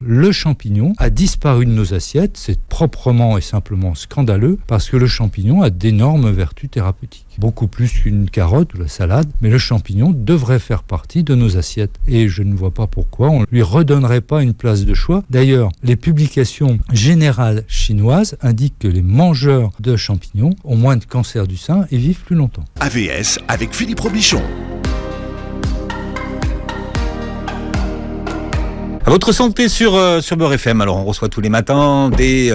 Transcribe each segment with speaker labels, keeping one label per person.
Speaker 1: le champignon a disparu de nos assiettes. C'est proprement et simplement scandaleux parce que le champignon a d'énormes vertus thérapeutiques. Beaucoup plus qu'une carotte ou la salade, mais le champignon devrait faire partie de nos assiettes. Et je ne vois pas pourquoi on ne lui redonnerait pas une place de choix. D'ailleurs, les publications générales chinoises indiquent que les mangeurs de champignons ont moins de cancer du sein et vivent plus longtemps.
Speaker 2: AVS avec Philippe Robichon.
Speaker 3: À votre santé sur Beurre FM. Alors on reçoit tous les matins des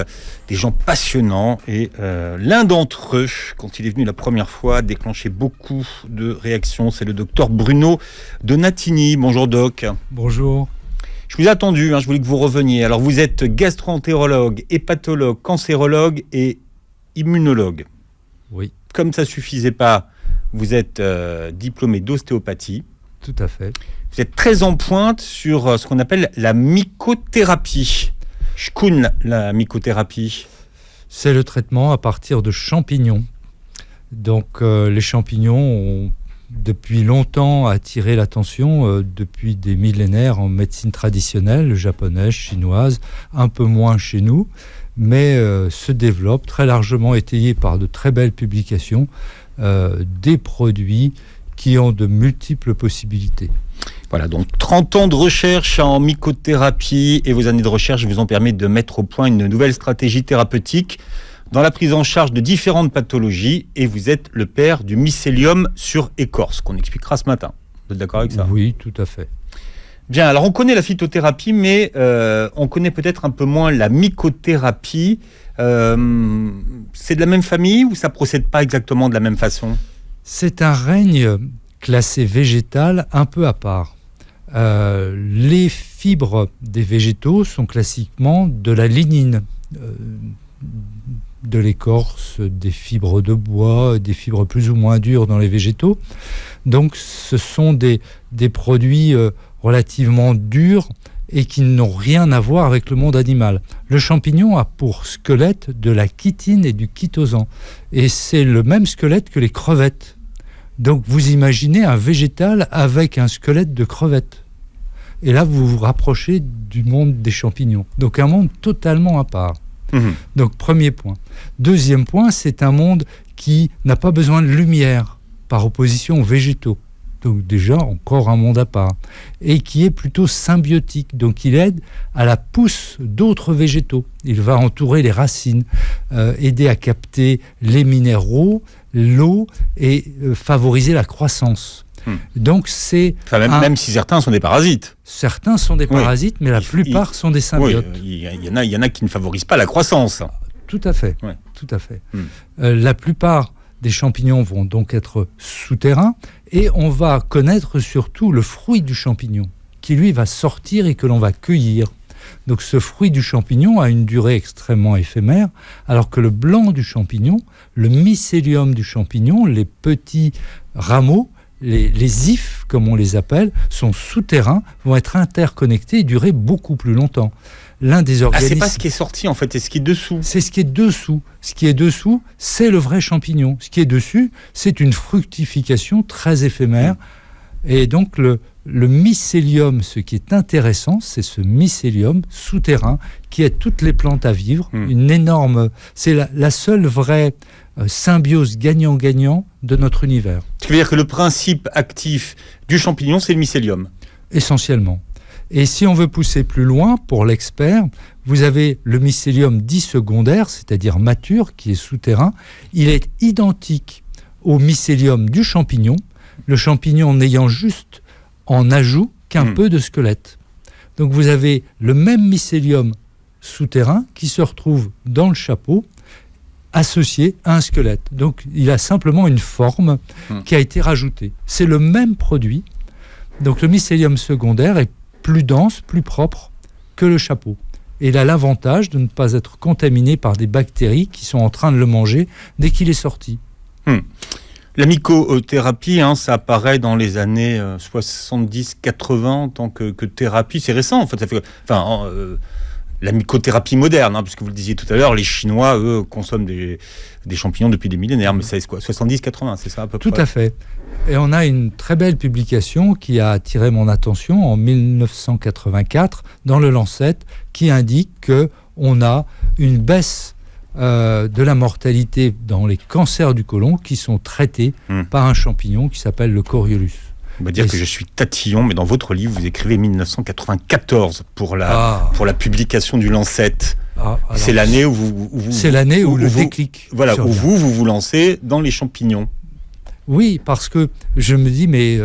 Speaker 3: gens passionnants et l'un d'entre eux, quand il est venu la première fois, a déclenché beaucoup de réactions. C'est le docteur Bruno Donatigny. Bonjour doc.
Speaker 1: Bonjour.
Speaker 3: Je vous ai attendu, je voulais que vous reveniez. Alors vous êtes gastro-entérologue, hépatologue, cancérologue et immunologue.
Speaker 1: Oui.
Speaker 3: Comme ça ne suffisait pas, vous êtes diplômé d'ostéopathie.
Speaker 1: Tout à fait.
Speaker 3: Vous êtes très en pointe sur ce qu'on appelle la mycothérapie. Shkun, la mycothérapie.
Speaker 1: C'est le traitement à partir de champignons. Donc les champignons ont depuis longtemps attiré l'attention, depuis des millénaires en médecine traditionnelle, japonaise, chinoise, un peu moins chez nous, mais se développent très largement étayés par de très belles publications, des produits qui ont de multiples possibilités.
Speaker 3: Voilà, donc 30 ans de recherche en mycothérapie et vos années de recherche vous ont permis de mettre au point une nouvelle stratégie thérapeutique dans la prise en charge de différentes pathologies et vous êtes le père du mycélium sur écorce, qu'on expliquera ce matin. Vous êtes d'accord avec ça ?
Speaker 1: Oui, tout à fait.
Speaker 3: Bien, alors on connaît la phytothérapie, mais on connaît peut-être un peu moins la mycothérapie. C'est de la même famille ou ça ne procède pas exactement de la même façon ?
Speaker 1: C'est un règne classé végétal un peu à part. Les fibres des végétaux sont classiquement de la lignine, de l'écorce, des fibres de bois, des fibres plus ou moins dures dans les végétaux. Donc ce sont des produits relativement durs et qui n'ont rien à voir avec le monde animal. Le champignon a pour squelette de la chitine et du chitosan. Et c'est le même squelette que les crevettes. Donc vous imaginez un végétal avec un squelette de crevette. Et là, vous vous rapprochez du monde des champignons. Donc un monde totalement à part. Donc premier point. Deuxième point, c'est un monde qui n'a pas besoin de lumière par opposition aux végétaux. Donc déjà, encore un monde à part. Et qui est plutôt symbiotique. Donc il aide à la pousse d'autres végétaux. Il va entourer les racines, aider à capter les minéraux, l'eau et favoriser la croissance. Donc c'est...
Speaker 3: Même si certains sont des parasites.
Speaker 1: Certains sont des parasites, mais la plupart sont des symbiotes.
Speaker 3: Oui, il y en a qui ne favorisent pas la croissance.
Speaker 1: Tout à fait. Tout à fait. La plupart des champignons vont donc être souterrains et on va connaître surtout le fruit du champignon qui lui va sortir et que l'on va cueillir. Donc ce fruit du champignon a une durée extrêmement éphémère, alors que le blanc du champignon, le mycélium du champignon, les petits rameaux, les ifs comme on les appelle, sont souterrains, vont être interconnectés et durer beaucoup plus longtemps. L'un des organismes...
Speaker 3: c'est pas ce qui est sorti en fait, c'est ce qui est dessous.
Speaker 1: C'est ce qui est dessous. Ce qui est dessous, c'est le vrai champignon. Ce qui est dessus, c'est une fructification très éphémère. Et donc le mycélium, ce qui est intéressant, c'est ce mycélium souterrain qui aide toutes les plantes à vivre. Une énorme... C'est la seule vraie symbiose gagnant-gagnant de notre univers.
Speaker 3: Ce qui veut dire que le principe actif du champignon, c'est le mycélium.
Speaker 1: Essentiellement. Et si on veut pousser plus loin, pour l'expert, vous avez le mycélium dit secondaire, c'est-à-dire mature, qui est souterrain. Il est identique au mycélium du champignon, le champignon n'ayant juste en ajout qu'un peu de squelette. Donc vous avez le même mycélium souterrain qui se retrouve dans le chapeau, associé à un squelette. Donc il a simplement une forme qui a été rajoutée. C'est le même produit. Donc le mycélium secondaire est plus dense, plus propre que le chapeau. Et il a l'avantage de ne pas être contaminé par des bactéries qui sont en train de le manger dès qu'il est sorti.
Speaker 3: La mycothérapie, ça apparaît dans les années 70-80 en tant que thérapie. C'est récent, en fait. la mycothérapie moderne, puisque vous le disiez tout à l'heure, les Chinois, eux, consomment des champignons depuis des millénaires, mais c'est quoi, 70-80, c'est ça à peu près?
Speaker 1: Tout à fait. Et on a une très belle publication qui a attiré mon attention en 1984 dans le Lancet, qui indique qu'on a une baisse de la mortalité dans les cancers du côlon qui sont traités par un champignon qui s'appelle le Coriolus.
Speaker 3: On va dire que je suis tatillon, mais dans votre livre, vous écrivez 1994 pour la publication du Lancet. C'est l'année où vous
Speaker 1: le déclic.
Speaker 3: Voilà, où vous lancez dans les champignons.
Speaker 1: Oui, parce que je me dis, mais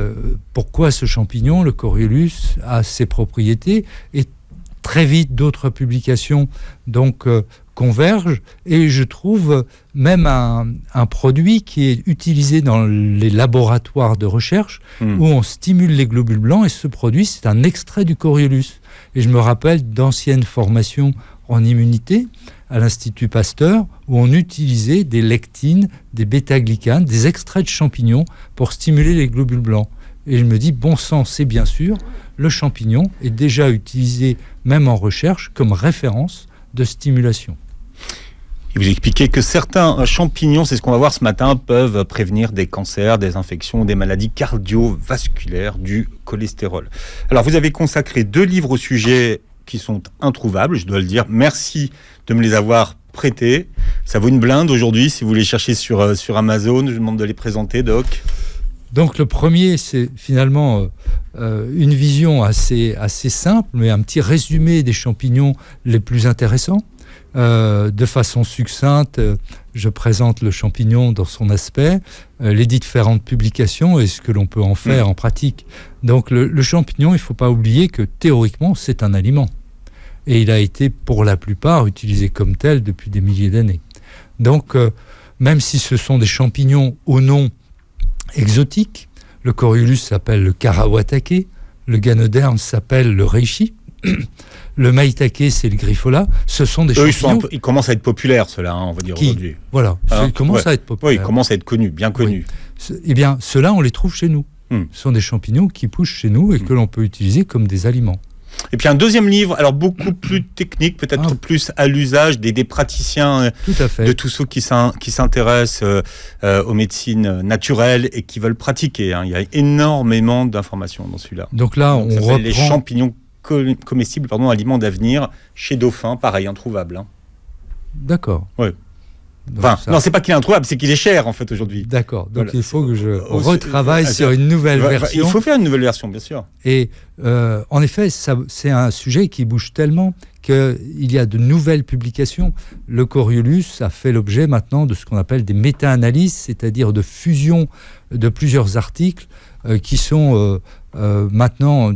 Speaker 1: pourquoi ce champignon, le Coriolus, a ses propriétés? Et très vite, d'autres publications convergent, et je trouve même un produit qui est utilisé dans les laboratoires de recherche où on stimule les globules blancs, et ce produit, c'est un extrait du Coriolus. Et je me rappelle d'anciennes formations en immunité à l'Institut Pasteur où on utilisait des lectines, des bêta-glycanes, des extraits de champignons pour stimuler les globules blancs. Et je me dis, bon sang, c'est bien sûr, le champignon est déjà utilisé, même en recherche, comme référence de stimulation.
Speaker 3: Et vous expliquez que certains champignons, c'est ce qu'on va voir ce matin, peuvent prévenir des cancers, des infections, des maladies cardiovasculaires du cholestérol. Alors, vous avez consacré 2 livres au sujet qui sont introuvables, je dois le dire. Merci de me les avoir prêtés. Ça vaut une blinde aujourd'hui, si vous les cherchez sur Amazon. Je vous demande de les présenter, Doc.
Speaker 1: Donc le premier, c'est finalement une vision assez simple, mais un petit résumé des champignons les plus intéressants. De façon succincte, je présente le champignon dans son aspect, les différentes publications et ce que l'on peut en faire en pratique. Donc le champignon, il ne faut pas oublier que théoriquement, c'est un aliment. Et il a été pour la plupart utilisé comme tel depuis des milliers d'années. Donc même si ce sont des champignons au nom exotique, le Coriolus s'appelle le Karawatake, le Ganoderme s'appelle le Reishi, le Maitake c'est le Griffola, ce sont des champignons...
Speaker 3: Ils commencent à être populaires, ceux-là, on va dire aujourd'hui.
Speaker 1: Voilà, ils commencent à être populaires.
Speaker 3: Oui, ils commencent à être connus, bien connus.
Speaker 1: Oui. Eh bien, ceux-là, on les trouve chez nous. Ce sont des champignons qui poussent chez nous et que l'on peut utiliser comme des aliments.
Speaker 3: Et puis un deuxième livre, alors beaucoup plus technique, peut-être plus à l'usage des praticiens, de tous ceux qui s'intéressent aux médecines naturelles et qui veulent pratiquer. Il y a énormément d'informations dans celui-là.
Speaker 1: Donc là, on reprend...
Speaker 3: Les champignons comestibles, aliments d'avenir, chez Dauphin, pareil, introuvable.
Speaker 1: D'accord.
Speaker 3: Oui. Non, c'est pas qu'il est introuvable, c'est qu'il est cher en fait aujourd'hui.
Speaker 1: D'accord, donc voilà. Il faut que je retravaille sur une nouvelle version.
Speaker 3: Il faut faire une nouvelle version, bien sûr.
Speaker 1: Et en effet, c'est un sujet qui bouge tellement qu'il y a de nouvelles publications. Le Coriolus a fait l'objet maintenant de ce qu'on appelle des méta-analyses, c'est-à-dire de fusion de plusieurs articles qui sont maintenant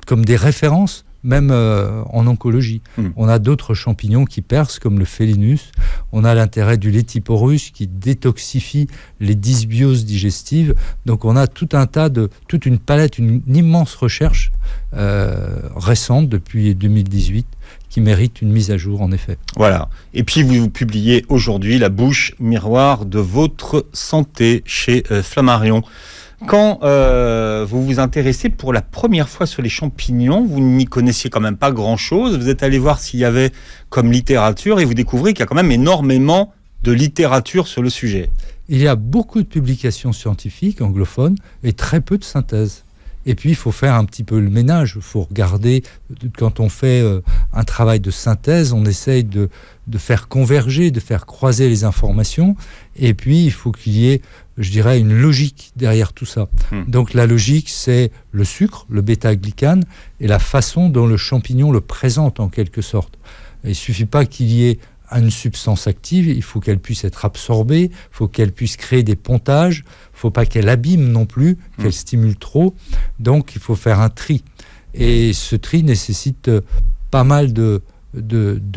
Speaker 1: comme des références, même en oncologie. On a d'autres champignons qui percent, comme le Felinus. On a l'intérêt du Letiporus qui détoxifie les dysbioses digestives. Donc on a toute une palette, une immense recherche récente depuis 2018 qui mérite une mise à jour, en effet.
Speaker 3: Voilà. Et puis vous publiez aujourd'hui La bouche miroir de votre santé chez Flammarion. Quand vous vous intéressez pour la première fois sur les champignons, vous n'y connaissiez quand même pas grand-chose. Vous êtes allé voir s'il y avait comme littérature et vous découvrez qu'il y a quand même énormément de littérature sur le sujet.
Speaker 1: Il y a beaucoup de publications scientifiques anglophones et très peu de synthèse. Et puis, il faut faire un petit peu le ménage. Il faut regarder, quand on fait un travail de synthèse, on essaye de faire converger, de faire croiser les informations. Et puis, il faut qu'il y ait, je dirais, une logique derrière tout ça. Donc, la logique, c'est le sucre, le bêta-glycane, et la façon dont le champignon le présente, en quelque sorte. Il ne suffit pas qu'il y ait une substance active, il faut qu'elle puisse être absorbée, il faut qu'elle puisse créer des pontages, il ne faut pas qu'elle abîme non plus, qu'elle stimule trop. Donc, il faut faire un tri. Et ce tri nécessite pas mal de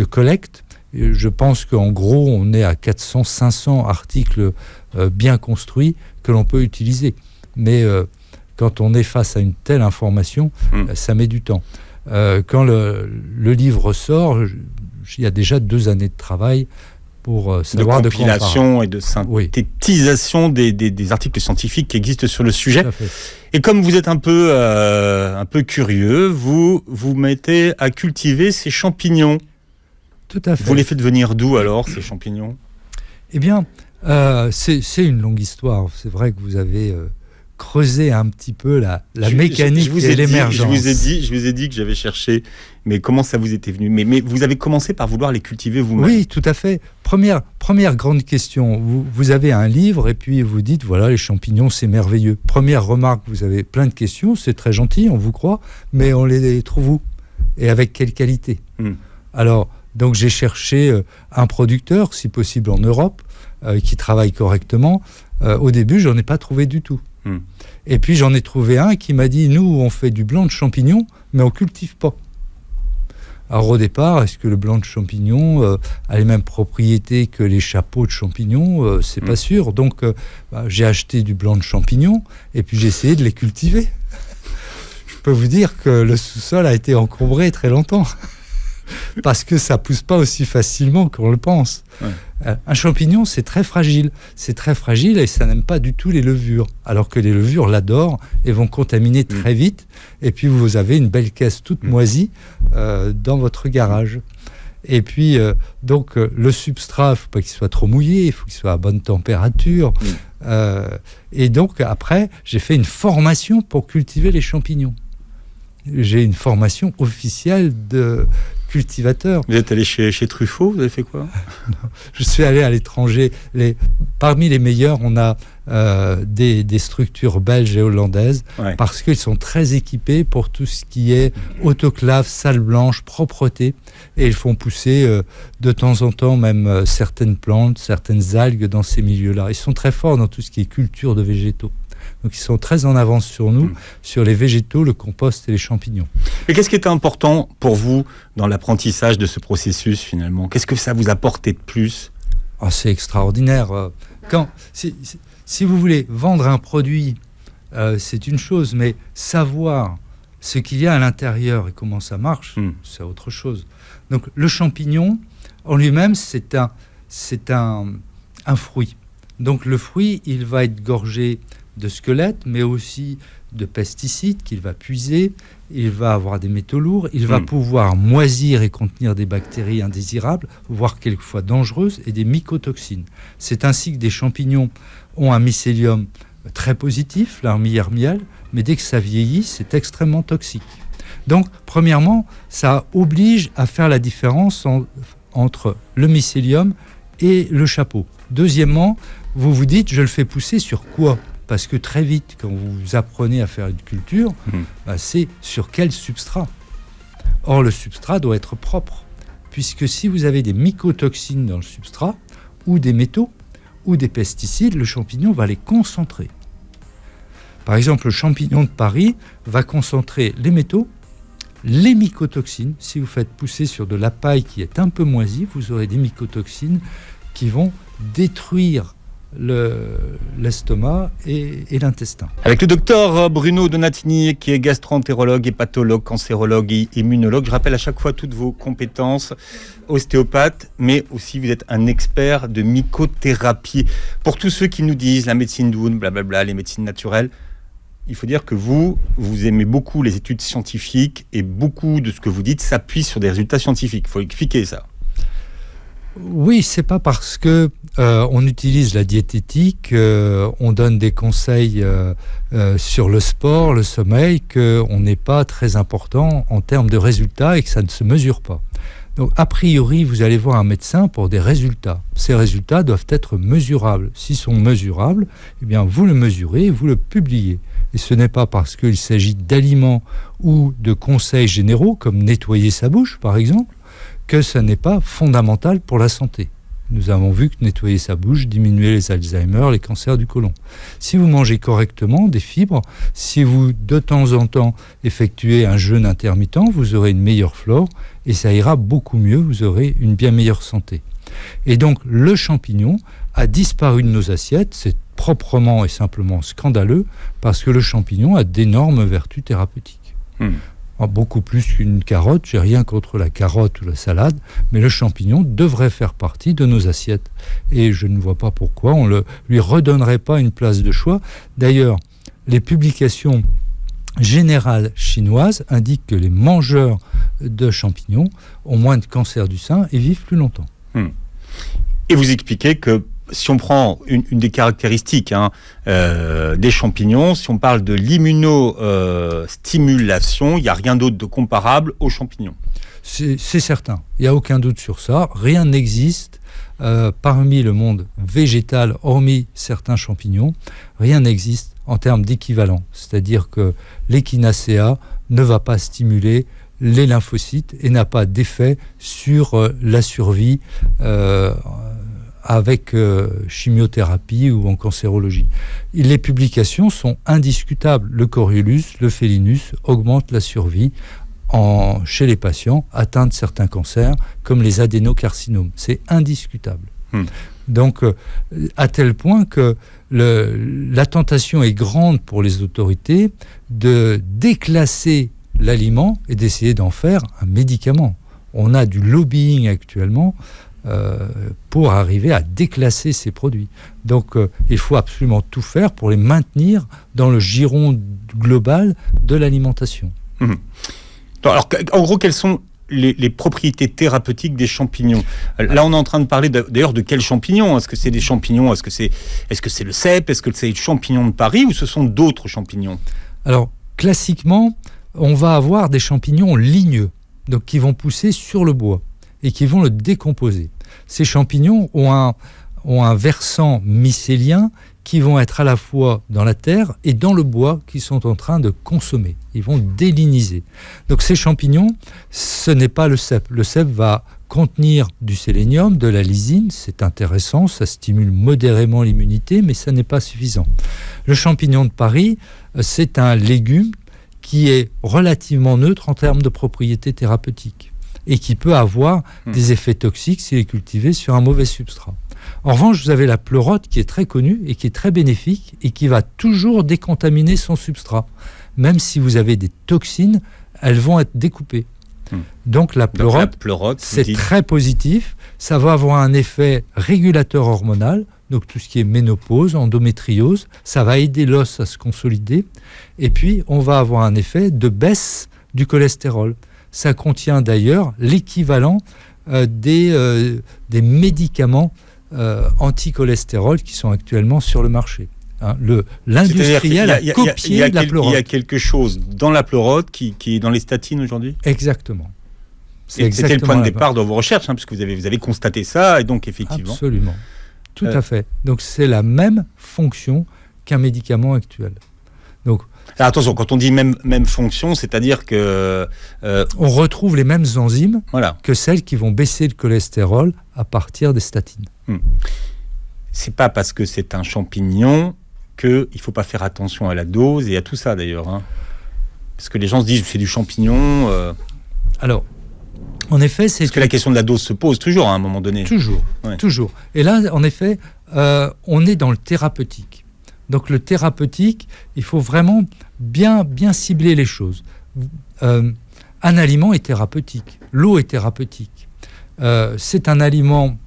Speaker 1: collecte. Je pense qu'en gros, on est à 400-500 articles bien construits que l'on peut utiliser. Mais quand on est face à une telle information, ça met du temps. Quand le livre sort, il y a déjà 2 années de travail pour savoir
Speaker 3: de compilation et de synthétisation des articles scientifiques qui existent sur le sujet. Et comme vous êtes un peu curieux, vous mettez à cultiver ces champignons.
Speaker 1: Tout à fait.
Speaker 3: Vous les faites venir d'où alors, ces champignons ?
Speaker 1: Eh bien, c'est une longue histoire. C'est vrai que vous avez creusé un petit peu la mécanique et l'émergence.
Speaker 3: Je vous ai dit que j'avais cherché, mais comment ça vous était venu ? Mais vous avez commencé par vouloir les cultiver vous-même.
Speaker 1: Oui, tout à fait. Première grande question. Vous avez un livre et puis vous dites, voilà, les champignons, c'est merveilleux. Première remarque, vous avez plein de questions, c'est très gentil, on vous croit, mais on les trouve où ? Et avec quelle qualité ? Alors, donc j'ai cherché un producteur, si possible en Europe, qui travaille correctement. Au début, j'en ai pas trouvé du tout. Et puis j'en ai trouvé un qui m'a dit, nous on fait du blanc de champignons, mais on cultive pas. Alors au départ, est-ce que le blanc de champignons a les mêmes propriétés que les chapeaux de champignons ? C'est pas sûr. Donc j'ai acheté du blanc de champignons et puis j'ai essayé de les cultiver. Je peux vous dire que le sous-sol a été encombré très longtemps. Parce que ça pousse pas aussi facilement qu'on le pense. Un champignon, c'est très fragile. C'est très fragile et ça n'aime pas du tout les levures. Alors que les levures l'adorent et vont contaminer très vite. Et puis vous avez une belle caisse toute moisie dans votre garage. Et puis, donc, le substrat, il ne faut pas qu'il soit trop mouillé, il faut qu'il soit à bonne température. Et donc, après, j'ai fait une formation pour cultiver les champignons. J'ai une formation officielle de cultivateur.
Speaker 3: Vous êtes allé chez Truffaut, vous avez fait quoi ?
Speaker 1: Non, je suis allé à l'étranger. Parmi les meilleurs, on a des structures belges et hollandaises, parce qu'ils sont très équipés pour tout ce qui est autoclave, salle blanche, propreté, et ils font pousser de temps en temps même certaines plantes, certaines algues dans ces milieux-là. Ils sont très forts dans tout ce qui est culture de végétaux. Donc ils sont très en avance sur nous, sur les végétaux, le compost et les champignons.
Speaker 3: Et qu'est-ce qui était important pour vous dans l'apprentissage de ce processus finalement ? Qu'est-ce que ça vous apportait de plus ?
Speaker 1: C'est extraordinaire. Si vous voulez vendre un produit, c'est une chose, mais savoir ce qu'il y a à l'intérieur et comment ça marche, c'est autre chose. Donc le champignon, en lui-même, c'est un fruit. Donc le fruit, il va être gorgé de squelettes, mais aussi de pesticides qu'il va puiser. Il va avoir des métaux lourds. Il va pouvoir moisir et contenir des bactéries indésirables, voire quelquefois dangereuses, et des mycotoxines. C'est ainsi que des champignons ont un mycélium très positif, l'armillère miel, mais dès que ça vieillit, c'est extrêmement toxique. Donc, premièrement, ça oblige à faire la différence entre le mycélium et le chapeau. Deuxièmement, vous vous dites, je le fais pousser sur quoi ? Parce que très vite, quand vous apprenez à faire une culture, c'est sur quel substrat. Or, le substrat doit être propre, puisque si vous avez des mycotoxines dans le substrat, ou des métaux, ou des pesticides, le champignon va les concentrer. Par exemple, le champignon de Paris va concentrer les métaux, les mycotoxines. Si vous faites pousser sur de la paille qui est un peu moisie, vous aurez des mycotoxines qui vont détruire l'estomac et l'intestin.
Speaker 3: Avec le docteur Bruno Donatini, qui est gastro-entérologue, hépatologue, cancérologue et immunologue. Je rappelle à chaque fois toutes vos compétences, ostéopathe, mais aussi vous êtes un expert de mycothérapie. Pour tous ceux qui nous disent la médecine douce, blablabla, les médecines naturelles, il faut dire que vous aimez beaucoup les études scientifiques et beaucoup de ce que vous dites s'appuie sur des résultats scientifiques. Il faut expliquer ça.
Speaker 1: Oui, c'est pas parce que on utilise la diététique, on donne des conseils sur le sport, le sommeil, qu'on n'est pas très important en termes de résultats et que ça ne se mesure pas. Donc, a priori, vous allez voir un médecin pour des résultats. Ces résultats doivent être mesurables. S'ils sont mesurables, eh bien, vous le mesurez et vous le publiez. Et ce n'est pas parce qu'il s'agit d'aliments ou de conseils généraux, comme nettoyer sa bouche, par exemple, que ça n'est pas fondamental pour la santé. Nous avons vu que nettoyer sa bouche diminuait les Alzheimer, les cancers du côlon. Si vous mangez correctement des fibres, si vous de temps en temps effectuez un jeûne intermittent, vous aurez une meilleure flore et ça ira beaucoup mieux, vous aurez une bien meilleure santé. Et donc le champignon a disparu de nos assiettes, c'est proprement et simplement scandaleux parce que le champignon a d'énormes vertus thérapeutiques. beaucoup plus qu'une carotte. J'ai rien contre la carotte ou la salade, mais le champignon devrait faire partie de nos assiettes. Et je ne vois pas pourquoi on ne lui redonnerait pas une place de choix. D'ailleurs, les publications générales chinoises indiquent que les mangeurs de champignons ont moins de cancer du sein et vivent plus longtemps.
Speaker 3: Et vous expliquez que si on prend une des caractéristiques des champignons, si on parle de l'immunostimulation, il n'y a rien d'autre de comparable aux champignons.
Speaker 1: C'est certain, il n'y a aucun doute sur ça. Rien n'existe parmi le monde végétal, hormis certains champignons, rien n'existe en termes d'équivalent. C'est-à-dire que l'échinacea ne va pas stimuler les lymphocytes et n'a pas d'effet sur la survie avec chimiothérapie ou en cancérologie. Les publications sont indiscutables. Le Corylus, le Félinus augmentent la survie chez les patients atteints de certains cancers, comme les adénocarcinomes. C'est indiscutable. Donc, à tel point que la tentation est grande pour les autorités de déclasser l'aliment et d'essayer d'en faire un médicament. On a du lobbying actuellement pour arriver à déclasser ces produits. Donc, il faut absolument tout faire pour les maintenir dans le giron global de l'alimentation.
Speaker 3: Alors, en gros, quelles sont les propriétés thérapeutiques des champignons? Là, on est en train de parler d'ailleurs de quels champignons? Est-ce que c'est des champignons? Est-ce que c'est le cèpe? Est-ce que c'est le champignon de Paris ou ce sont d'autres champignons?
Speaker 1: Alors, classiquement, on va avoir des champignons ligneux, donc qui vont pousser sur le bois et qui vont le décomposer. Ces champignons ont un versant mycélien qui vont être à la fois dans la terre et dans le bois qu'ils sont en train de consommer. Ils vont déliniser. Donc ces champignons, ce n'est pas le cèpe. Le cèpe va contenir du sélénium, de la lysine, c'est intéressant, ça stimule modérément l'immunité, mais ça n'est pas suffisant. Le champignon de Paris, c'est un légume qui est relativement neutre en termes de propriétés thérapeutiques et qui peut avoir des effets toxiques s'il est cultivé sur un mauvais substrat. En revanche, vous avez la pleurote qui est très connue et qui est très bénéfique et qui va toujours décontaminer son substrat. Même si vous avez des toxines, elles vont être découpées. Donc la pleurote, c'est très positif. Ça va avoir un effet régulateur hormonal, donc tout ce qui est ménopause, endométriose, ça va aider l'os à se consolider. Et puis, on va avoir un effet de baisse du cholestérol. Ça contient d'ailleurs l'équivalent des médicaments anti-cholestérol qui sont actuellement sur le marché. L'industriel a copié la pleurote.
Speaker 3: Il y a quelque chose dans la pleurote qui est dans les statines aujourd'hui?
Speaker 1: Exactement.
Speaker 3: C'était le point de départ de vos recherches, puisque vous avez constaté ça, et donc effectivement...
Speaker 1: Absolument. Tout à fait. Donc c'est la même fonction qu'un médicament actuel. Donc,
Speaker 3: alors attention, quand on dit même fonction, c'est-à-dire que...
Speaker 1: on retrouve les mêmes enzymes que celles qui vont baisser le cholestérol à partir des statines.
Speaker 3: C'est pas parce que c'est un champignon qu'il ne faut pas faire attention à la dose et à tout ça d'ailleurs. Parce que les gens se disent c'est du champignon.
Speaker 1: Alors, en effet, c'est...
Speaker 3: Parce que la question de la dose se pose toujours à un moment donné.
Speaker 1: Toujours. Et là, en effet, on est dans le thérapeutique. Donc le thérapeutique, il faut vraiment bien cibler les choses. Un aliment est thérapeutique. L'eau est thérapeutique. C'est un aliment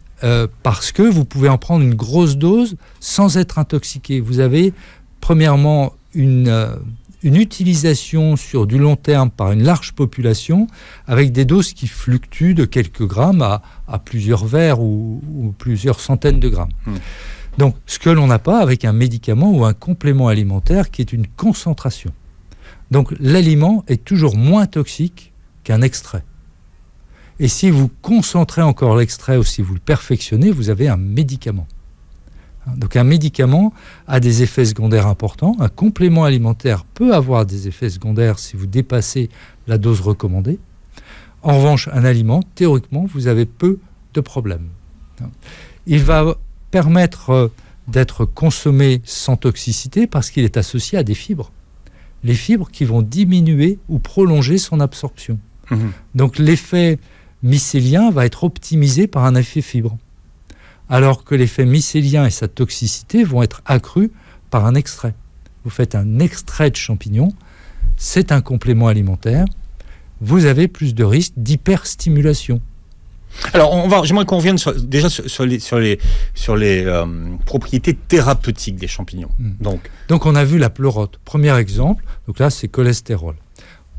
Speaker 1: parce que vous pouvez en prendre une grosse dose sans être intoxiqué. Vous avez, premièrement, une utilisation sur du long terme par une large population avec des doses qui fluctuent de quelques grammes à plusieurs verres ou plusieurs centaines de grammes. Donc, ce que l'on n'a pas avec un médicament ou un complément alimentaire qui est une concentration. Donc, l'aliment est toujours moins toxique qu'un extrait. Et si vous concentrez encore l'extrait ou si vous le perfectionnez, vous avez un médicament. Donc, un médicament a des effets secondaires importants. Un complément alimentaire peut avoir des effets secondaires si vous dépassez la dose recommandée. En revanche, un aliment, théoriquement, vous avez peu de problèmes. Il va permettre d'être consommé sans toxicité parce qu'il est associé à des fibres. Les fibres qui vont diminuer ou prolonger son absorption. Donc l'effet mycélien va être optimisé par un effet fibre. Alors que l'effet mycélien et sa toxicité vont être accrus par un extrait. Vous faites un extrait de champignon, c'est un complément alimentaire, vous avez plus de risques d'hyperstimulation.
Speaker 3: Alors, j'aimerais qu'on revienne sur les propriétés thérapeutiques des champignons.
Speaker 1: Donc, on a vu la pleurote. Premier exemple, donc là, c'est cholestérol.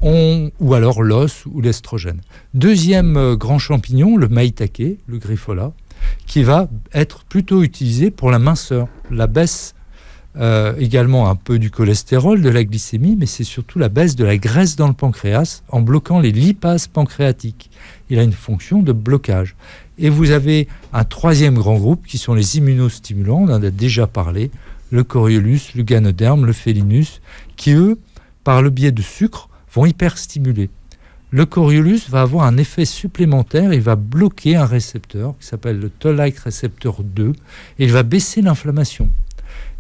Speaker 1: Ou alors l'os ou l'estrogène. Deuxième grand champignon, le maïtake, le grifola, qui va être plutôt utilisé pour la minceur, la baisse également un peu du cholestérol, de la glycémie, mais c'est surtout la baisse de la graisse dans le pancréas en bloquant les lipases pancréatiques. Il a une fonction de blocage. Et vous avez un troisième grand groupe qui sont les immunostimulants, on en a déjà parlé, le Coriolus, le Ganoderme, le Félinus, qui eux, par le biais de sucre, vont hyperstimuler. Le Coriolus va avoir un effet supplémentaire, il va bloquer un récepteur qui s'appelle le Toll-like récepteur 2 et il va baisser l'inflammation.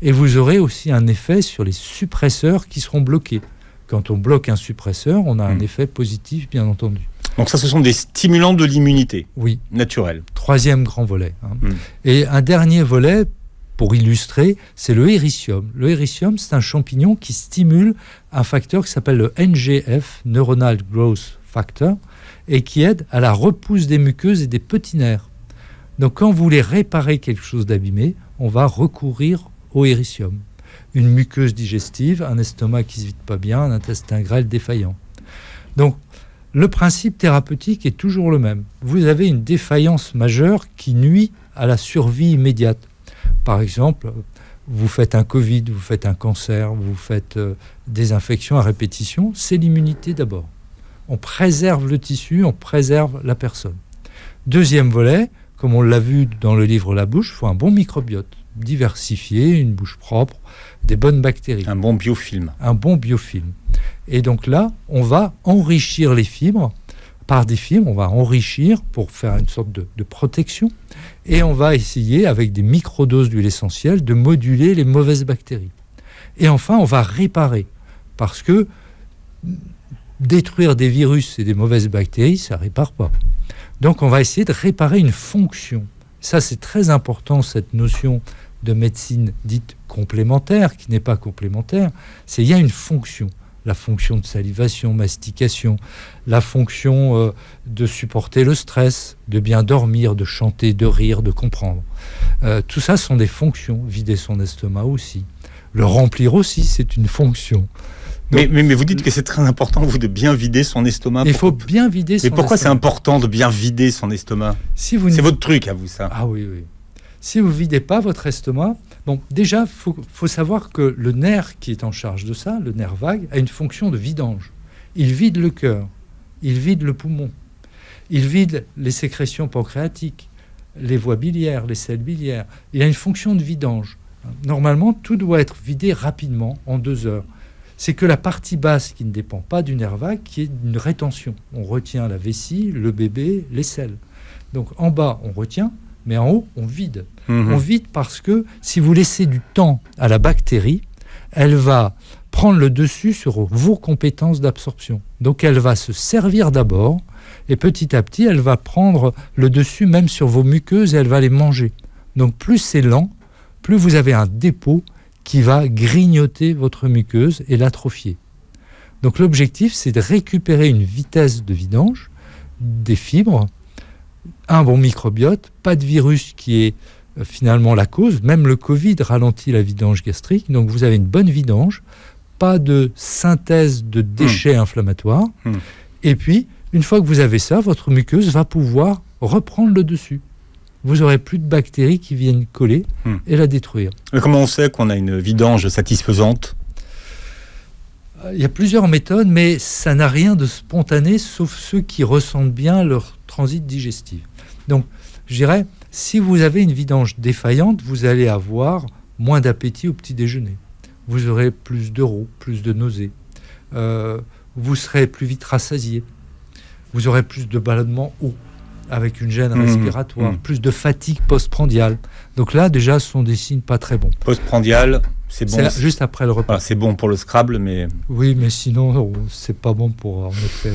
Speaker 1: Et vous aurez aussi un effet sur les suppresseurs qui seront bloqués. Quand on bloque un suppresseur, on a un effet positif, bien entendu.
Speaker 3: Donc ça, ce sont des stimulants de l'immunité naturelle.
Speaker 1: Troisième grand volet. Et un dernier volet, pour illustrer, c'est le héricium. Le héricium, c'est un champignon qui stimule un facteur qui s'appelle le NGF, Neuronal Growth Factor, et qui aide à la repousse des muqueuses et des petits nerfs. Donc quand vous voulez réparer quelque chose d'abîmé, on va recourir au héricium. Une muqueuse digestive, un estomac qui ne se vide pas bien, un intestin grêle défaillant. Donc le principe thérapeutique est toujours le même. Vous avez une défaillance majeure qui nuit à la survie immédiate. Par exemple, vous faites un Covid, vous faites un cancer, vous faites des infections à répétition, c'est l'immunité d'abord. On préserve le tissu, on préserve la personne. Deuxième volet, comme on l'a vu dans le livre La Bouche, il faut un bon microbiote, diversifié, une bouche propre, des bonnes bactéries.
Speaker 3: Un bon biofilm.
Speaker 1: Un bon biofilm. Et donc là, on va enrichir les fibres par des fibres, on va enrichir pour faire une sorte de protection et on va essayer avec des microdoses d'huile essentielle de moduler les mauvaises bactéries. Et enfin, on va réparer parce que détruire des virus et des mauvaises bactéries, ça ne répare pas. Donc on va essayer de réparer une fonction. Ça, c'est très important, cette notion de médecine dite complémentaire, qui n'est pas complémentaire, c'est il y a une fonction. La fonction de salivation, mastication, la fonction de supporter le stress, de bien dormir, de chanter, de rire, de comprendre. Tout ça sont des fonctions. Vider son estomac aussi. Le remplir aussi, c'est une fonction. Donc,
Speaker 3: mais vous dites que c'est très important, vous, de bien vider son estomac.
Speaker 1: Il faut bien vider son estomac.
Speaker 3: Mais pourquoi c'est important de bien vider son estomac ? C'est votre truc à vous, ça.
Speaker 1: Ah oui. Si vous ne videz pas votre estomac, bon, déjà, faut savoir que le nerf qui est en charge de ça, le nerf vague, a une fonction de vidange. Il vide le cœur, il vide le poumon, il vide les sécrétions pancréatiques, les voies biliaires, les selles biliaires. Il a une fonction de vidange. Normalement, tout doit être vidé rapidement, en 2 heures. C'est que la partie basse qui ne dépend pas du nerf vague, qui est une rétention. On retient la vessie, le bébé, les selles. Donc en bas, on retient, mais en haut, on vide. On vide parce que si vous laissez du temps à la bactérie, elle va prendre le dessus sur vos compétences d'absorption. Donc elle va se servir d'abord, et petit à petit, elle va prendre le dessus même sur vos muqueuses et elle va les manger. Donc plus c'est lent, plus vous avez un dépôt qui va grignoter votre muqueuse et l'atrophier. Donc l'objectif, c'est de récupérer une vitesse de vidange, des fibres, un bon microbiote, pas de virus qui est finalement la cause. Même le Covid ralentit la vidange gastrique. Donc vous avez une bonne vidange, pas de synthèse de déchets inflammatoires. Et puis, une fois que vous avez ça, votre muqueuse va pouvoir reprendre le dessus. Vous n'aurez plus de bactéries qui viennent coller et la détruire.
Speaker 3: Mais comment on sait qu'on a une vidange satisfaisante ?
Speaker 1: Il y a plusieurs méthodes, mais ça n'a rien de spontané, sauf ceux qui ressentent bien leur transit digestif. Donc, je dirais, si vous avez une vidange défaillante, vous allez avoir moins d'appétit au petit déjeuner. Vous aurez plus de roue, plus de nausées. Vous serez plus vite rassasié. Vous aurez plus de ballonnement haut, avec une gêne respiratoire, plus de fatigue postprandiale. Donc là, déjà, ce sont des signes pas très bons.
Speaker 3: Postprandial, c'est bon.
Speaker 1: C'est juste après le repas.
Speaker 3: Ah, c'est bon pour le Scrabble, mais...
Speaker 1: Oui, mais sinon, c'est pas bon pour en effet,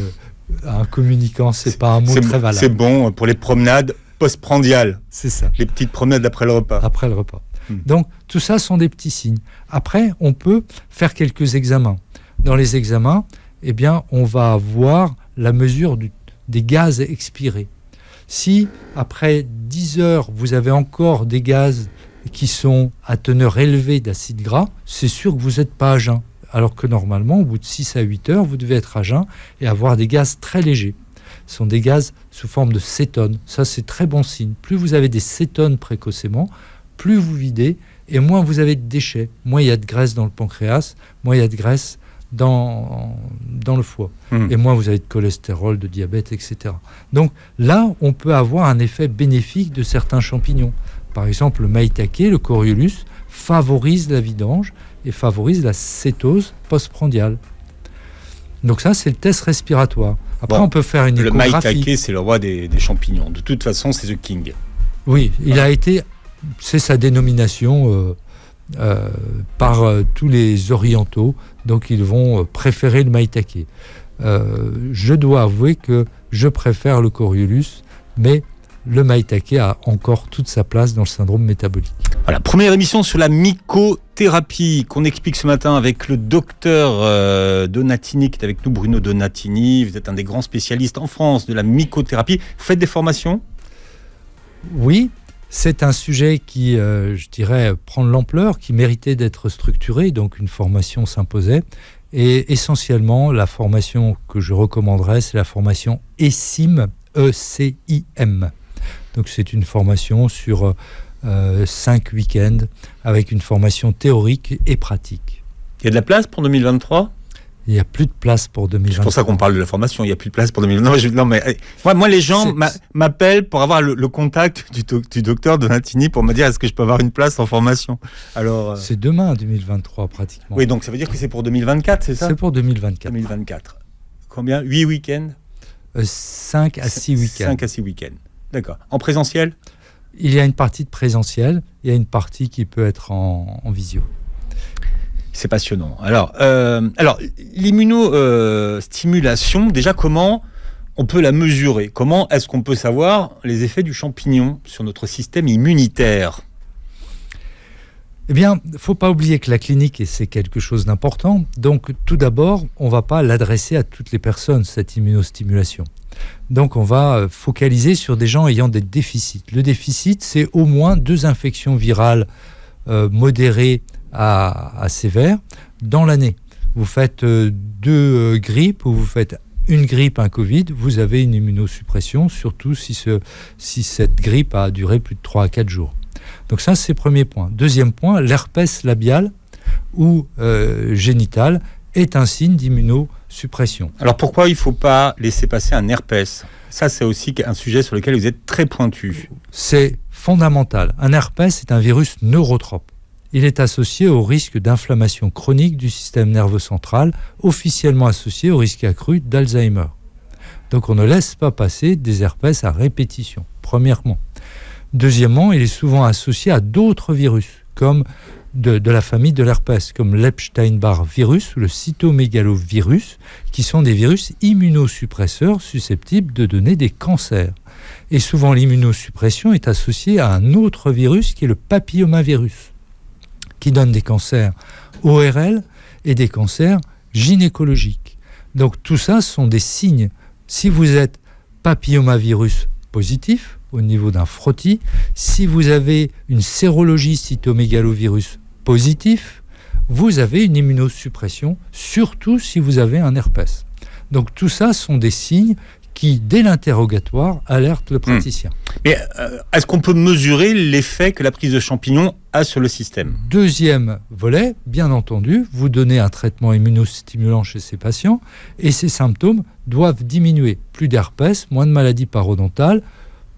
Speaker 1: un communicant. C'est pas un mot très valable.
Speaker 3: C'est bon pour les promenades postprandiales.
Speaker 1: C'est ça.
Speaker 3: Les petites promenades après le repas.
Speaker 1: Après le repas. Donc, tout ça sont des petits signes. Après, on peut faire quelques examens. Dans les examens, eh bien, on va voir la mesure des gaz expirés. Si après 10 heures, vous avez encore des gaz qui sont à teneur élevée d'acide gras, c'est sûr que vous n'êtes pas à jeun. Alors que normalement, au bout de 6 à 8 heures, vous devez être à jeun et avoir des gaz très légers. Ce sont des gaz sous forme de cétones. Ça, c'est très bon signe. Plus vous avez des cétones précocement, plus vous videz et moins vous avez de déchets. Moins il y a de graisse dans le pancréas, moins il y a de graisse dans le foie. Et moins vous avez de cholestérol, de diabète, etc. Donc là, on peut avoir un effet bénéfique de certains champignons. Par exemple, le maïtake, le coriolus, favorise la vidange et favorise la cétose postprandiale. Donc ça, c'est le test respiratoire. Après, on peut faire une échographie.
Speaker 3: Le maïtake, c'est le roi des champignons. De toute façon, c'est the king.
Speaker 1: Oui, c'est sa dénomination par tous les orientaux. Donc, ils vont préférer le maïtake. Je dois avouer que je préfère le coriolus, mais le maïtake a encore toute sa place dans le syndrome métabolique.
Speaker 3: Voilà, première émission sur la mycothérapie qu'on explique ce matin avec le docteur Donatini qui est avec nous, Bruno Donatini. Vous êtes un des grands spécialistes en France de la mycothérapie. Vous faites des formations ?
Speaker 1: Oui, c'est un sujet qui, je dirais, prend de l'ampleur, qui méritait d'être structuré, donc une formation s'imposait. Et essentiellement, la formation que je recommanderais, c'est la formation ECIM, E-C-I-M. Donc c'est une formation sur 5 week-ends avec une formation théorique et pratique.
Speaker 3: Il y a de la place pour 2023 ?
Speaker 1: Il n'y a plus de place pour 2023.
Speaker 3: C'est pour ça qu'on parle de la formation, il n'y a plus de place pour 2023. Moi, les gens m'appellent pour avoir le contact du docteur Donatini pour me dire est-ce que je peux avoir une place en formation. Alors,
Speaker 1: c'est demain 2023 pratiquement.
Speaker 3: Oui, donc ça veut dire que c'est pour 2024, c'est ça ?
Speaker 1: C'est pour 2024.
Speaker 3: 2024. Combien ? 8 week-ends ?
Speaker 1: 5 à 6 week-ends.
Speaker 3: 5 à 6 week-ends. D'accord. En présentiel ?
Speaker 1: Il y a une partie de présentiel, il y a une partie qui peut être en visio.
Speaker 3: C'est passionnant. Alors l'immunostimulation, déjà, comment on peut la mesurer ? Comment est-ce qu'on peut savoir les effets du champignon sur notre système immunitaire ?
Speaker 1: Eh bien, il ne faut pas oublier que la clinique, c'est quelque chose d'important. Donc, tout d'abord, on ne va pas l'adresser à toutes les personnes, cette immunostimulation. Donc, on va focaliser sur des gens ayant des déficits. Le déficit, c'est au moins 2 infections virales modérées à sévères dans l'année. Vous faites 2 grippes ou vous faites une grippe, un Covid, vous avez une immunosuppression, surtout si cette grippe a duré plus de 3 à 4 jours. Donc ça, c'est le premier point. Deuxième point, l'herpès labial ou génital est un signe d'immunosuppression.
Speaker 3: Alors pourquoi il ne faut pas laisser passer un herpès ? Ça, c'est aussi un sujet sur lequel vous êtes très pointu.
Speaker 1: C'est fondamental. Un herpès est un virus neurotrope. Il est associé au risque d'inflammation chronique du système nerveux central, officiellement associé au risque accru d'Alzheimer. Donc on ne laisse pas passer des herpès à répétition, premièrement. Deuxièmement, il est souvent associé à d'autres virus, comme de la famille de l'herpès, comme l'Epstein-Barr virus ou le cytomégalovirus, qui sont des virus immunosuppresseurs susceptibles de donner des cancers. Et souvent, l'immunosuppression est associée à un autre virus qui est le papillomavirus, qui donne des cancers ORL et des cancers gynécologiques. Donc tout ça sont des signes. Si vous êtes papillomavirus positif, au niveau d'un frottis, si vous avez une sérologie cytomégalovirus positif, vous avez une immunosuppression, surtout si vous avez un herpès. Donc tout ça sont des signes qui, dès l'interrogatoire, alertent le praticien.
Speaker 3: Mais est-ce qu'on peut mesurer l'effet que la prise de champignons a sur le système ?
Speaker 1: Deuxième volet, bien entendu, vous donnez un traitement immunostimulant chez ces patients et ces symptômes doivent diminuer. Plus d'herpès, moins de maladies parodontales,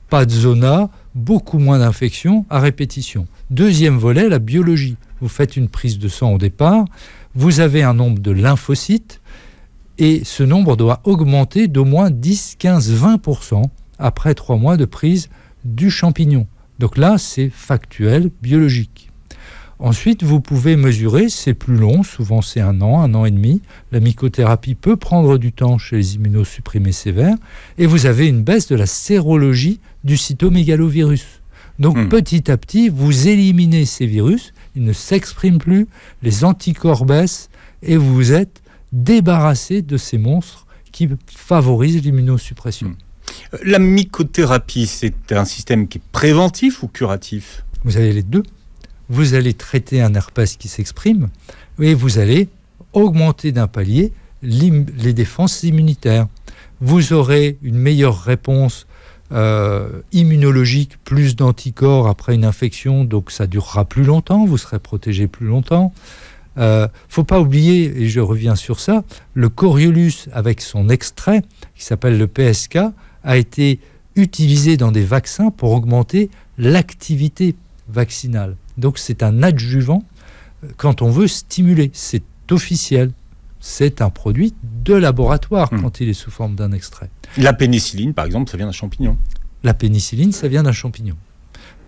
Speaker 1: pas de zona, beaucoup moins d'infections à répétition. Deuxième volet, la biologie. Vous faites une prise de sang au départ, vous avez un nombre de lymphocytes et ce nombre doit augmenter d'au moins 10, 15, 20% après 3 mois de prise du champignon. Donc là, c'est factuel, biologique. Ensuite, vous pouvez mesurer, c'est plus long, souvent c'est 1 an et demi. La mycothérapie peut prendre du temps chez les immunosupprimés sévères et vous avez une baisse de la sérologie du cytomégalovirus. Donc petit à petit, vous éliminez ces virus, ils ne s'expriment plus, les anticorps baissent et vous êtes débarrassé de ces monstres qui favorise l'immunosuppression.
Speaker 3: La mycothérapie, c'est un système qui est préventif ou curatif ?
Speaker 1: Vous avez les deux. Vous allez traiter un herpès qui s'exprime et vous allez augmenter d'un palier les défenses immunitaires. Vous aurez une meilleure réponse immunologique, plus d'anticorps après une infection, donc ça durera plus longtemps, vous serez protégé plus longtemps. Faut pas oublier, et je reviens sur ça, le Coriolus avec son extrait, qui s'appelle le PSK, a été utilisé dans des vaccins pour augmenter l'activité vaccinale. Donc c'est un adjuvant quand on veut stimuler, c'est officiel. C'est un produit de laboratoire quand il est sous forme d'un extrait.
Speaker 3: La pénicilline, par exemple, ça vient d'un champignon.
Speaker 1: La pénicilline, ça vient d'un champignon.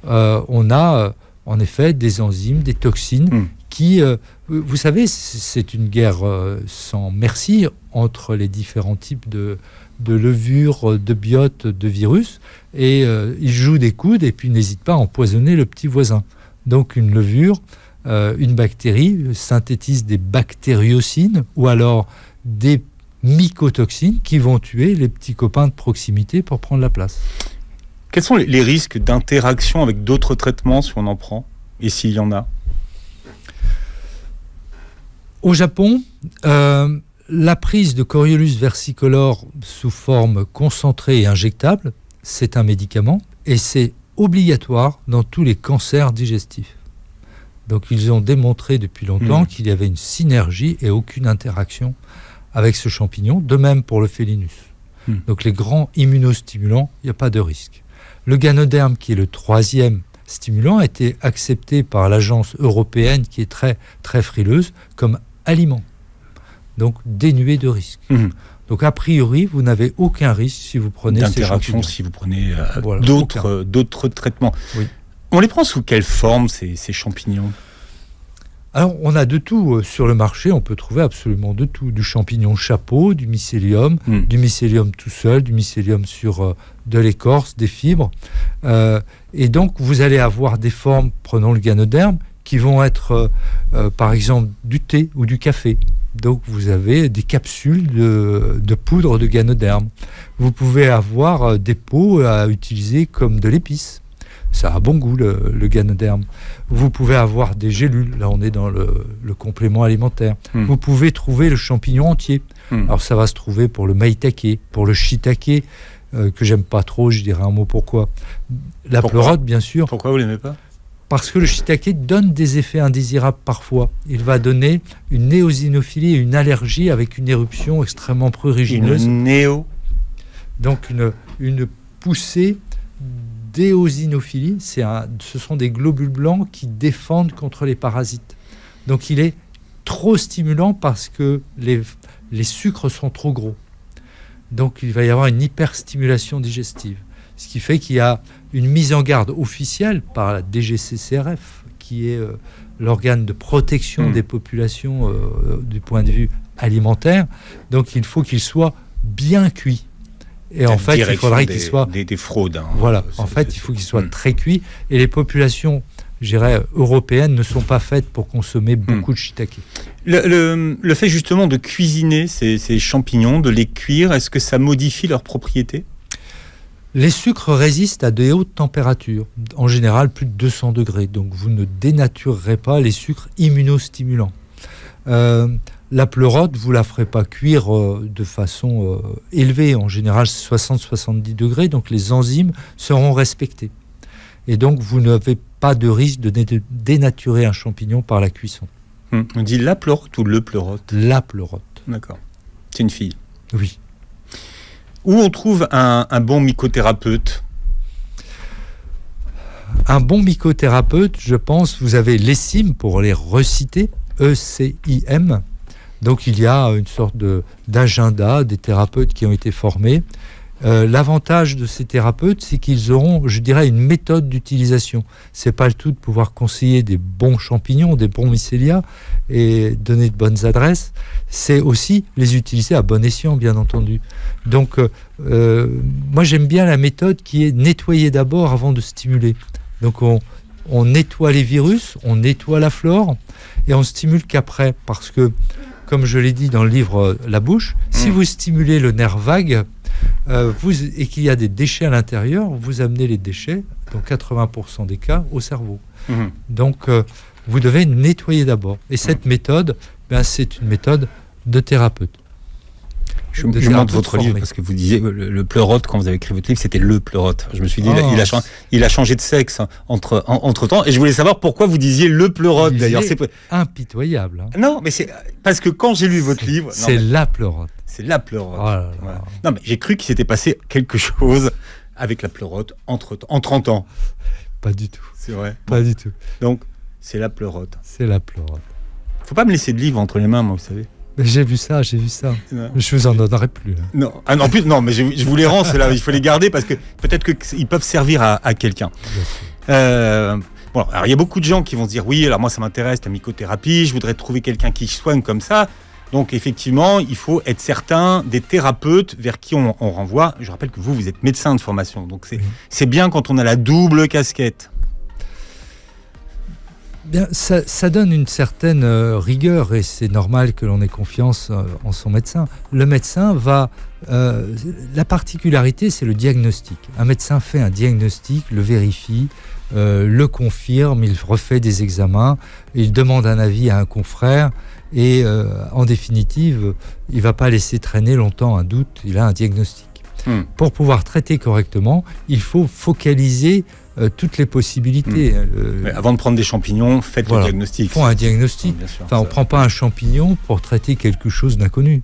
Speaker 1: On a en effet des enzymes, des toxines qui, vous savez, c'est une guerre sans merci entre les différents types de levures, de biotes, de virus. Et ils jouent des coudes et puis n'hésitent pas à empoisonner le petit voisin. Donc une levure, une bactérie synthétise des bactériocines ou alors des mycotoxines qui vont tuer les petits copains de proximité pour prendre la place.
Speaker 3: Quels sont les risques d'interaction avec d'autres traitements si on en prend, et s'il y en a ?
Speaker 1: Au Japon, la prise de Coriolus versicolor sous forme concentrée et injectable, c'est un médicament et c'est obligatoire dans tous les cancers digestifs. Donc ils ont démontré depuis longtemps qu'il y avait une synergie et aucune interaction avec ce champignon, de même pour le Félinus. Donc les grands immunostimulants, il n'y a pas de risque. Le Ganoderm, qui est le troisième stimulant, a été accepté par l'agence européenne, qui est très, très frileuse, comme aliment. Donc dénué de risque. Donc a priori, vous n'avez aucun risque si vous prenez ces champignons.
Speaker 3: Si vous prenez d'autres traitements. Oui. On les prend sous quelle forme, ces champignons ?
Speaker 1: Alors, on a de tout sur le marché, on peut trouver absolument de tout. Du champignon chapeau, du mycélium tout seul, du mycélium sur de l'écorce, des fibres. Et donc, vous allez avoir des formes, prenons le Ganoderm, qui vont être, par exemple, du thé ou du café. Donc, vous avez des capsules de poudre de Ganoderm. Vous pouvez avoir des pots à utiliser comme de l'épice. Ça a bon goût, le Ganoderm. Vous pouvez avoir des gélules. Là, on est dans le complément alimentaire. Vous pouvez trouver le champignon entier. Alors, ça va se trouver pour le maïtake, pour le shiitake, que j'aime pas trop, je dirais un mot pourquoi. La pleurote, bien sûr.
Speaker 3: Pourquoi vous l'aimez pas ?
Speaker 1: Parce que le shiitake donne des effets indésirables parfois. Il va donner une néosinophilie et une allergie avec une éruption extrêmement prurigineuse. Donc, une poussée d'éosinophilie, ce sont des globules blancs qui défendent contre les parasites. Donc il est trop stimulant parce que les sucres sont trop gros. Donc il va y avoir une hyperstimulation digestive. Ce qui fait qu'il y a une mise en garde officielle par la DGCCRF, qui est l'organe de protection des populations du point de vue alimentaire. Donc il faut qu'il soit bien cuit. Et en fait, il faudrait qu'il soit...
Speaker 3: Des fraudes.
Speaker 1: Voilà, en fait, il faut qu'il soit très cuit. Et les populations, je dirais, européennes ne sont pas faites pour consommer beaucoup de shiitake.
Speaker 3: Le fait justement de cuisiner ces champignons, de les cuire, est-ce que ça modifie leurs propriétés ?
Speaker 1: Les sucres résistent à de hautes températures, en général plus de 200 degrés. Donc vous ne dénaturerez pas les sucres immunostimulants. La pleurote, vous ne la ferez pas cuire de façon élevée. En général, c'est 60-70 degrés, donc les enzymes seront respectées. Et donc, vous n'avez pas de risque de dénaturer un champignon par la cuisson.
Speaker 3: On dit la pleurote ou le pleurote ?
Speaker 1: La pleurote.
Speaker 3: D'accord. C'est une fille ?
Speaker 1: Oui.
Speaker 3: Où on trouve un bon mycothérapeute ?
Speaker 1: Un bon mycothérapeute, je pense, vous avez l'ECIM pour les reciter, ECIM. Donc il y a une sorte d'agenda des thérapeutes qui ont été formés. L'avantage de ces thérapeutes, c'est qu'ils auront, je dirais, une méthode d'utilisation. C'est pas le tout de pouvoir conseiller des bons champignons, des bons mycélias et donner de bonnes adresses. C'est aussi les utiliser à bon escient, bien entendu. Donc moi j'aime bien la méthode qui est nettoyer d'abord avant de stimuler. Donc on nettoie les virus, on nettoie la flore et on stimule qu'après, parce que comme je l'ai dit dans le livre La bouche, si vous stimulez le nerf vague et qu'il y a des déchets à l'intérieur, vous amenez les déchets, dans 80% des cas, au cerveau. Donc, vous devez nettoyer d'abord. Et cette méthode, c'est une méthode de thérapeute.
Speaker 3: Je montre votre livre parce que vous disiez le pleurote, quand vous avez écrit votre livre, c'était le pleurote. Je me suis dit, il a changé de sexe entre temps. Et je voulais savoir pourquoi vous disiez le pleurote d'ailleurs.
Speaker 1: C'est impitoyable. Hein.
Speaker 3: Non, mais c'est parce que quand j'ai lu votre livre.
Speaker 1: C'est la pleurote.
Speaker 3: C'est la pleurote.
Speaker 1: Oh là là.
Speaker 3: Voilà. Non, mais j'ai cru qu'il s'était passé quelque chose avec la pleurote en 30 ans.
Speaker 1: Pas du tout.
Speaker 3: C'est vrai.
Speaker 1: Pas du tout.
Speaker 3: Donc, c'est la pleurote.
Speaker 1: C'est la pleurote.
Speaker 3: Faut pas me laisser de livre entre les mains, moi, vous savez.
Speaker 1: Mais j'ai vu ça.
Speaker 3: Non.
Speaker 1: Je vous en donnerai plus. Hein.
Speaker 3: Non, en plus, non, mais je vous les rends, ceux-là. Il faut les garder parce que peut-être qu'ils peuvent servir à quelqu'un. Bon, alors il y a beaucoup de gens qui vont se dire oui, alors moi ça m'intéresse la mycothérapie, je voudrais trouver quelqu'un qui soigne comme ça. Donc effectivement, il faut être certain des thérapeutes vers qui on renvoie. Je rappelle que vous êtes médecin de formation, donc c'est bien quand on a la double casquette.
Speaker 1: Bien, ça donne une certaine rigueur et c'est normal que l'on ait confiance en son médecin. Le médecin va... la particularité, c'est le diagnostic. Un médecin fait un diagnostic, le vérifie, le confirme, il refait des examens, il demande un avis à un confrère et en définitive, il ne va pas laisser traîner longtemps un doute, il a un diagnostic. Pour pouvoir traiter correctement, il faut focaliser toutes les possibilités.
Speaker 3: Mais avant de prendre des champignons, faites le diagnostic.
Speaker 1: Font un diagnostic.
Speaker 3: Bien sûr,
Speaker 1: on ne prend pas un champignon pour traiter quelque chose d'inconnu.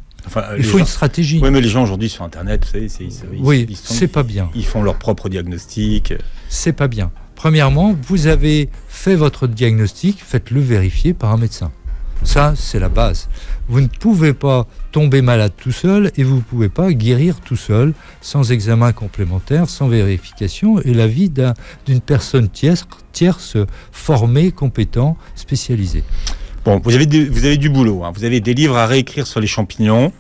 Speaker 1: Il faut une stratégie.
Speaker 3: Oui, mais les gens aujourd'hui sur Internet, vous savez,
Speaker 1: c'est pas bien.
Speaker 3: Ils font leur propre diagnostic.
Speaker 1: C'est pas bien. Premièrement, vous avez fait votre diagnostic, faites-le vérifier par un médecin. Ça, c'est la base. Vous ne pouvez pas tomber malade tout seul et vous ne pouvez pas guérir tout seul, sans examen complémentaire, sans vérification et l'avis d'une personne tierce formée, compétente, spécialisée.
Speaker 3: Bon, vous avez du boulot. Hein. Vous avez des livres à réécrire sur les champignons.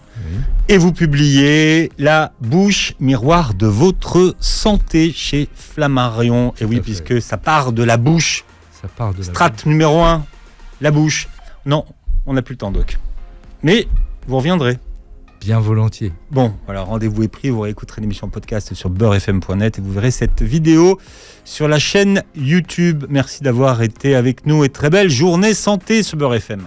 Speaker 3: Et vous publiez La bouche, miroir de votre santé chez Flammarion. Et oui, puisque ça part de la bouche.
Speaker 1: Ça part de
Speaker 3: Strate numéro 1, la bouche. Non, on n'a plus le temps, Doc. Mais vous reviendrez.
Speaker 1: Bien volontiers.
Speaker 3: Bon, voilà, rendez-vous est pris. Vous réécouterez l'émission podcast sur beurrefm.net et vous verrez cette vidéo sur la chaîne YouTube. Merci d'avoir été avec nous et très belle journée santé sur Beurre FM.